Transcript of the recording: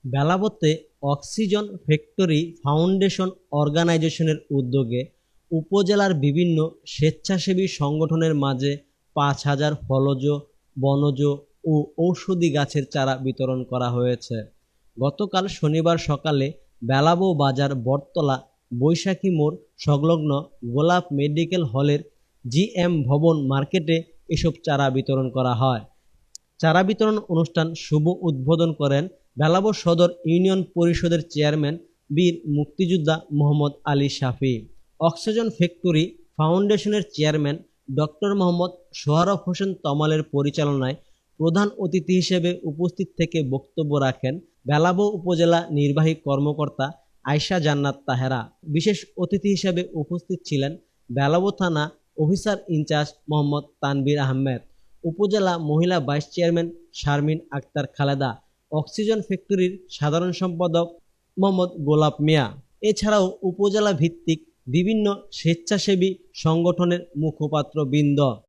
বেলাবতে oxygen factory foundation অর্গানাইজেশনের উদ্যোগে উপজেলার বিভিন্ন স্বেচ্ছাসেবী সংগঠনের মাঝে ৫,০০০ ফলজ, বনজ ও ঔষধি গাছের চারা বিতরণ করা হয়েছে। গতকাল শনিবার সকালে বেলাবো বাজার বটতলা বৈশাখী মোড় সংলগ্ন গোলাপ মেডিকেল হলের জিএম ভবন মার্কেটে এসব চারা বিতরণ করা হয়। চারা বিতরণ অনুষ্ঠান শুভ উদ্বোধন করেন বেলাবো সদর ইউনিয়ন পরিষদের চেয়ারম্যান বীর মুক্তিযোদ্ধা মোহাম্মদ আলী শাফি। অক্সিজন ফ্যাক্টরি ফাউন্ডেশনের চেয়ারম্যান ডক্টর মোহাম্মদ সোহরাব হোসেন তমালের পরিচালনায় প্রধান অতিথি হিসেবে উপস্থিত থেকে বক্তব্য রাখেন বেলাবো উপজেলা নির্বাহী কর্মকর্তা আয়শা জান্নাত তাহেরা। বিশেষ অতিথি হিসেবে উপস্থিত ছিলেন বেলাবো থানা অফিসার ইনচার্জ মোহাম্মদ তানভীর আহমেদ, উপজেলা মহিলা vice chairman Sharmin Akter Khaleda, oxygen ফ্যাক্টরির সাধারণ সম্পাদক মোহাম্মদ গোলাপ মিয়া। এছাড়াও উপজেলা ভিত্তিক বিভিন্ন স্বেচ্ছাসেবী সংগঠনের মুখপাত্রবৃন্দ।